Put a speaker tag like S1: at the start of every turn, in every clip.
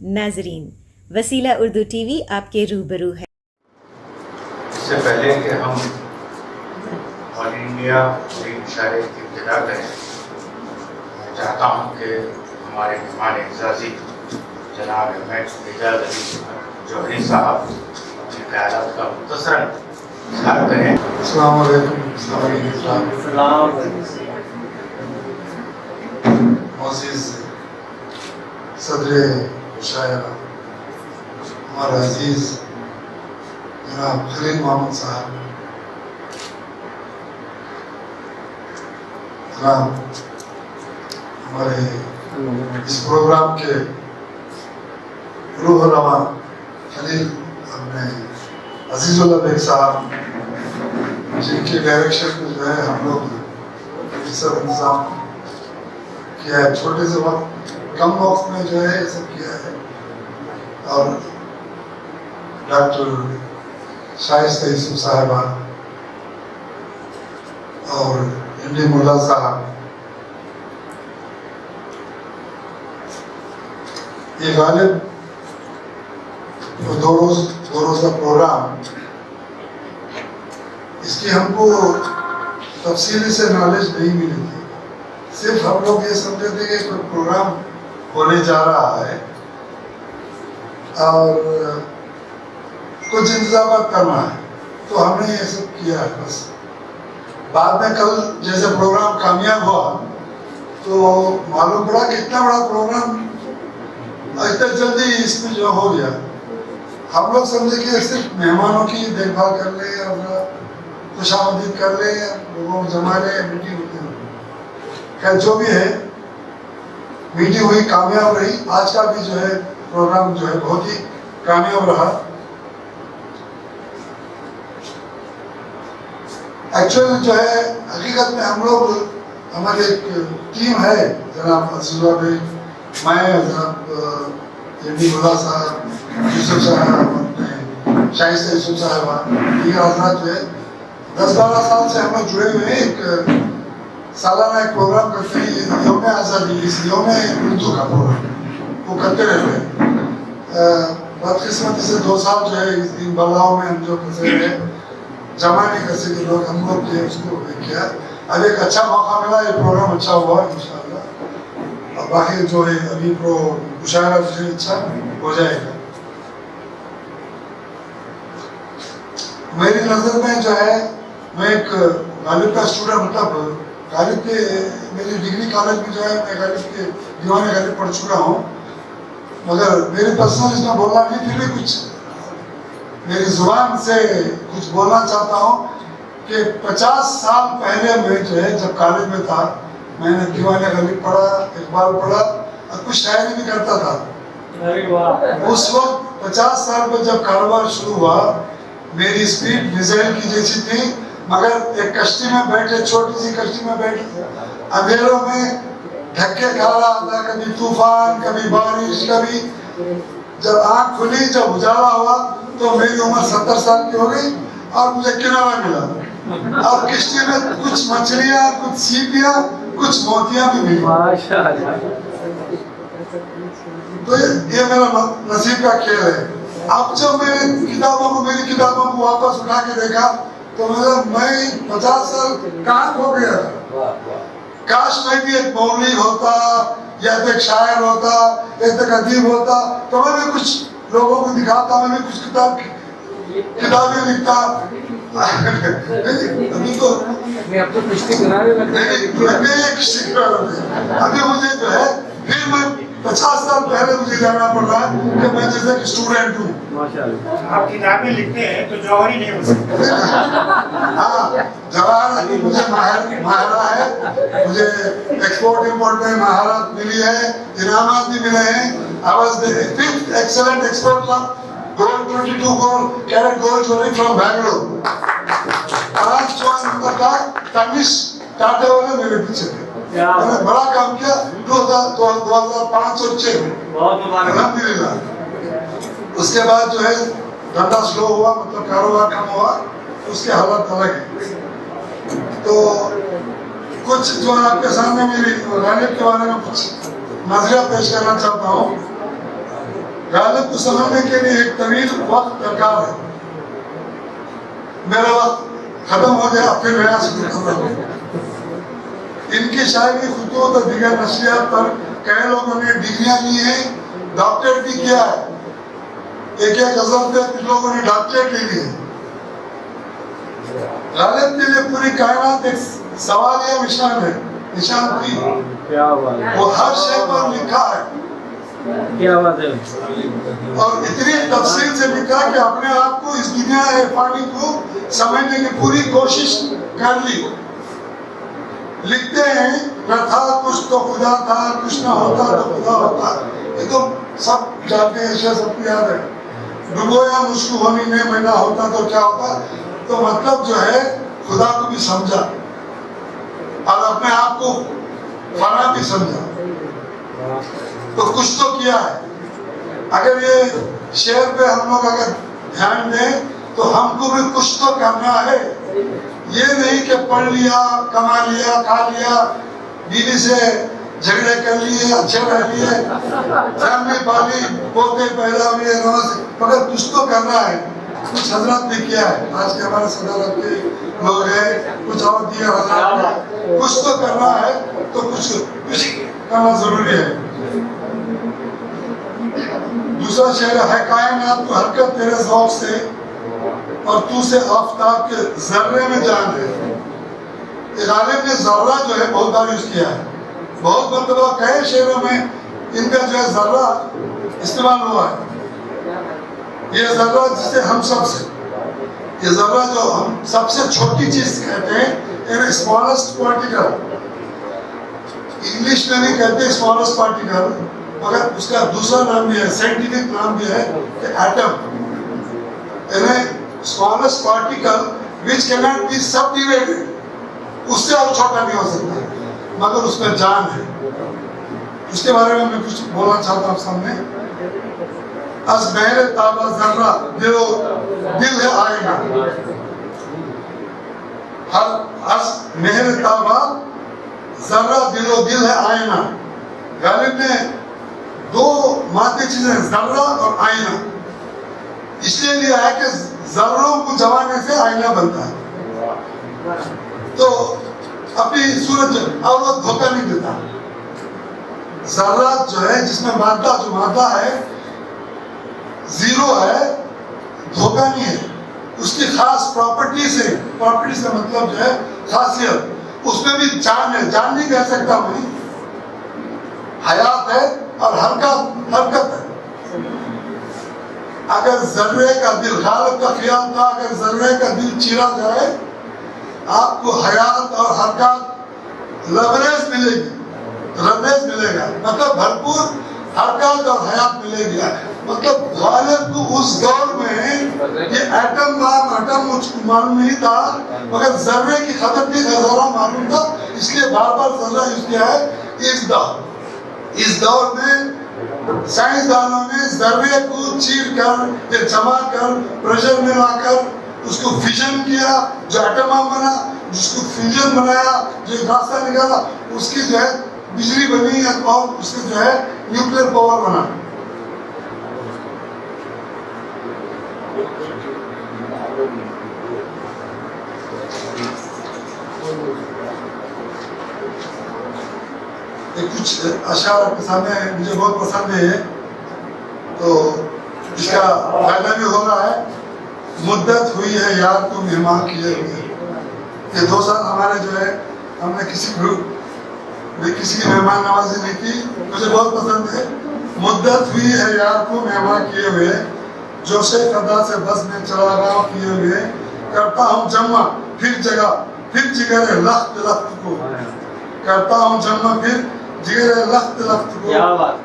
S1: ناظرین، وسیلہ Urdu T V آپ کے روبرو ہے۔
S2: اس سے پہلے کہ ہم آل انڈیا عید مشاعرے کی ابتدا کریں، میں چاہتا ہوں کہ ہمارے مہمان اعزازی جناب اعجاز علی جوہری صاحب اپنے خیالات کا مختصراً اظہار کریں۔
S3: السلام علیکم۔ معزز صدر مشاعرہ ہمارا عزیز جناب خلیل محمد صاحب، جناب ہمارے اس پروگرام کے روح رواں خلیل اپنے عزیز اللہ بیگ صاحب، جن کی ڈائریکشن میں جو ہے ہم لوگ یہ سب انتظام کیا ہے، چھوٹے سے وقت کم وقت میں جو ہے یہ سب کیا ہے، اور ڈاکٹر شائستہ یوسف صاحبہ اور ایم ڈی ملا صاحب، یہ غالب دو روزہ پروگرام، اس کی ہم کو تفصیلی سے نالج نہیں ملی تھی، صرف ہم لوگ یہ سمجھے تھے کہ کوئی پروگرام ہونے جا رہا ہے اور کچھ انتظامات کرنا ہے، تو ہم نے یہ سب کیا ہے بس۔ بعد میں کل جیسے پروگرام کامیاب ہوا تو معلوم پڑا کہ اتنا بڑا پروگرام اتنا جلدی اس میں جو ہو گیا، ہم لوگ سمجھے کہ صرف مہمانوں کی دیکھ بھال کر لیں اور خوش آمدید کر لیں، لوگوں کو جما لیں، میٹنگ ہوتی ہے۔ خیر جو بھی ہے، میٹنگ ہوئی، کامیاب رہی۔ آج کا بھی جو ہے پروگرام جو ہے بہت ہی کامیاب رہا۔ ایکچوئل جو ہے حقیقت میں ہم لوگ، ہماری ایک ٹیم ہے، جناب عزیز اللہ بھائی، میں، جناب ایم ڈی ملا صاحب، یوسف صاحب، شائستہ یوسف صاحبہ، دیگر حضرات جو ہے 10-12 سال سے ہم لوگ جڑے ہوئے ہیں۔ ایک سالانہ ایک پروگرام کرتے ہیں، یوم آزادی، اس یوم اردو کا پروگرام وہ کرتے رہتے ہیں۔ بدقسمتی سے 2 سال جو ہے ان بلاؤں میں ہم جو پھنسے رہے، جمع نہیں کر سکے لوگ، ہم لوگ جو اس کو کیا۔ اب ایک اچھا موقع ملا، یہ پروگرام اچھا ہوا انشاءاللہ، اور باقی جو ہے ابھی مشاعرہ جو ہے اچھا ہو جائے گا۔ میری نظر میں جو ہے، میں ایک غالب کا اسٹوڈنٹ، مطلب غالب کے میری ڈگری کالج میں جو ہے میں غالب کے دیوان غالب پڑھ چکا ہوں، مگر میری پرسنل اس میں بولنا نہیں، پھر بھی کچھ میری زبان سے کچھ بولنا چاہتا ہوں کہ 50 سال پہلے میں جو ہے جب کالج میں تھا، میں نے دیوان غالب پڑھا، اقبال پڑھا اور کچھ شاعری بھی کرتا تھا۔ اس وقت 50 سال پہ جب کاروبار شروع ہوا، میری اسپیڈ میزائل کی جیسی تھی، مگر ایک کشتی میں بیٹھے، چھوٹی سی کشتی میں بیٹھے، اندھیروں میں دھکے کھا رہا تھا، کبھی طوفان، کبھی بارش، کبھی جب آنکھ کھلی، جب اجالا ہوا تو میری عمر 70 سال کی ہو گئی اور مجھے کنارہ ملا، اور کشتی میں کچھ مچھلیاں، کچھ سیپیاں، کچھ موتیاں بھی ملی۔ تو یہ میرا نصیب کا کھیل ہے۔ اب جب میں میری کتابوں کو واپس اٹھا کے دیکھا تو میں 50 سال کہاں کھو گیا تھا۔ کاش میں بھی ایک مولوی ہوتا، یا ایک شاعر ہوتا، ایک ادیب ہوتا، تو میں بھی کچھ لوگوں کو دکھاتا، میں بھی کچھ کتابیں لکھتا۔ ابھی تو ابھی مجھے جو ہے، پھر میں 50 سال پہلے مجھے جانا پڑ رہا ہے کہ میں جیسے کہ اسٹوڈنٹ ہوں۔
S4: آپ کتابیں لکھتے ہیں تو جوہری نہیں ہو سکتے۔
S3: ہاں، جواہر مجھے ماہرہ ہے، مجھے ایکسپورٹ امپورٹ میں مہارت ملی ہے، انعامات بھی ملے ہیں۔ I was the 5th excellent export of gold, 22 carat gold jewelry from Bangalore۔ آج جو نمبر کا تنش ٹاٹے والے میرے پیچھے تھے، میں نے بڑا کام کیا 2005 اور 2006 میں، الحمدللہ۔ اس کے بعد جو ہے دھندا سلو ہوا، مطلب کاروبار کم ہوا، اس کے حالات الگ ہیں۔ تو کچھ جو آپ کے سامنے میری غالب کے بارے میں کچھ نظریہ پیش کرنا چاہتا ہوں۔ غالب کو سمجھنے کے لیے ایک طویل وقت درکار ہے. میرا وقت ختم ہو گیا, پھر نیا شروع کر رہا ہوں. ان کی شاعری, خطوط اور دیگر نشریات پر کئی لوگوں نے ڈگریاں لی ہیں, ڈاکٹریٹ بھی کیا ہے. ایک غزل پہ کچھ لوگوں نے ڈاکٹریٹ لے لی ہے. غالب کے لیے پوری کائنات ایک سوال یا نشان ہے, نشان تھی. وہ ہر شے پر لکھا ہے,
S5: کیا بات ہے,
S3: اور اتنی تفصیل سے لکھا کہ اپنے آپ کو اس دنیا فانی کو سمجھنے کی پوری کوشش کر لی. لکھتے ہیں نہ تھا کچھ تو خدا تھا, کچھ نہ ہوتا تو خدا ہوتا. یہ تو سب جانتے ہیں, سب کو یاد ہے. ڈبویا مجھ کو ہونی میں, میں نہ ہوتا تو کیا ہوتا. تو مطلب جو ہے خدا کو بھی سمجھا اور اپنے آپ کو فنا بھی سمجھا, تو کچھ تو کیا ہے. اگر یہ شعر پہ ہم لوگ اگر دھیان دیں تو ہم کو بھی کچھ تو کرنا ہے. یہ نہیں کہ پڑھ لیا, کما لیا, کھا لیا, بیوی سے جھگڑے کر لیے, اچھے رہ لیے, فیملی پالی, پوتے پیدا ہوئے, مگر کچھ تو کرنا ہے. کچھ حضرات نے کیا ہے, آج کے ہمارے صدارت کے لوگ ہیں, کچھ اور دیگر حضرات نے, کچھ تو کرنا ہے, تو کچھ کرنا ضروری ہے. دوسرا شعر ہے, کائنات کو حرکت تیرے ذوق سے اور تو سے آفتاب کے ذرے میں جان ہے. غالب نے ذرہ جو ہے بہت بار یوز کیا ہے, بہت مرتبہ کئی شعروں میں ان کا جو ہے ذرہ استعمال ہوا ہے. یہ ذرہ جسے ہم سب سے, یہ ذرہ جو ہم سب سے چھوٹی چیز کہتے ہیں, یعنی اسمالسٹ پارٹیکل. انگلش میں نہیں کہتے اسمالسٹ پارٹیکل, مگر اس کا دوسرا نام بھی ہے, سائنٹیفک نام بھی ہے کہ ایٹم. یعنی smallest particle which cannot be subdivided, اس سے اور چھوٹا نہیں ہو سکتا, مگر اس میں جان ہے. اس کے بارے میں کچھ بولنا چاہتا ہوں سامنے. از مہر تابہ ذرہ دل ہے آئینہ, از مہر تابہ ذرہ دل ہے آئینہ. غالب نے دو مادی چیزیں, ذرہ اور آئینہ, اس لیے لیا ہے کہ ذروں کو جمانے سے آئینہ بنتا ہے. تو اپنی صورت اور وہ دھوکہ نہیں دیتا. ذرات جو ہے جس میں مادہ, جو مادہ ہے زیرو ہے, دھوکہ نہیں ہے. اس کی خاص پراپرٹیز ہے, پراپرٹیز کا مطلب جو ہے خاصیت, اس میں بھی جان ہے. جان نہیں کہہ سکتا میں, حیات ہے اور حرکت ہے. اگر ذرے کا دل, غالب کا خیال تھا اگر ذرے کا دل چیرا جائے آپ کو حیات اور حرکات لبریز ملے گی, لبریز ملے گا, مطلب بھرپور حرکات اور حیات ملے گی. مطلب غالب کو اس دور میں یہ ایٹم نام, ایٹم مجھ کو معلوم نہیں تھا, مگر ذرے کی خطر بھی ذرہ معلوم تھا, اس لیے بار بار ذرہ یوز کیا ہے. اس دور میں سائنسدانوں نے ذرے کو چیر کر یا جما کر پریشر میں لا کر اس کو فیوژن کیا, جو ایٹم بنا, جس کو فیوژن بنایا, جو راستہ نکالا, اس کی جو ہے بجلی بنی اور اس کے جو ہے نیوکلیر پاور بنا. کچھ اشعار آپ کے سامنے مجھے بہت پسند ہے, تو اس کا فائدہ بھی ہو رہا ہے. مدت ہوئی ہے یار کو مہمان کیے ہوئے. یہ 2 سال ہمارے جو ہے ہم نے کسی گروپ میں کسی کی مہمان نوازی نہیں کی, مجھے بہت پسند ہے. مدت ہوئی ہے یار کو مہمان کیے ہوئے, جوش خدا سے بس میں چلا رہا کیے ہوئے, کرتا ہوں جمع پھر جگہ پھر جگر لخت لخت کو, کرتا ہوں جمع پھر جگر لخت لخت کو,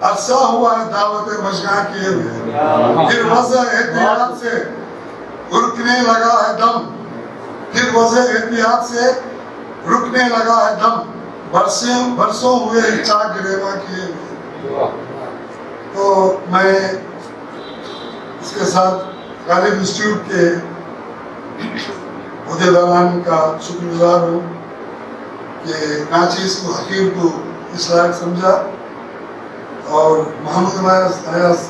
S3: عرصہ ہوا ہے دعوت مشگاں کیے ہوئے, پھر وضع احتیاط سے رکنے لگا ہے دم, پھر وضع احتیاط سے رکنے لگا ہے دم, برسوں ہوئے چاک گریباں کیے ہوئے. تو میں اس کے ساتھ غالب انسٹیٹیوٹ کے عہدیداران کا شکر گزار ہوں کہ ناچیز کو, حکیم کو اس لائق سمجھا, اور محمد Ayaz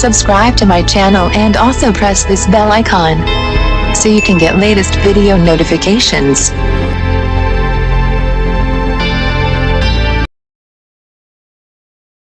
S6: Subscribe to my channel and also press this bell icon so you can get latest video notifications.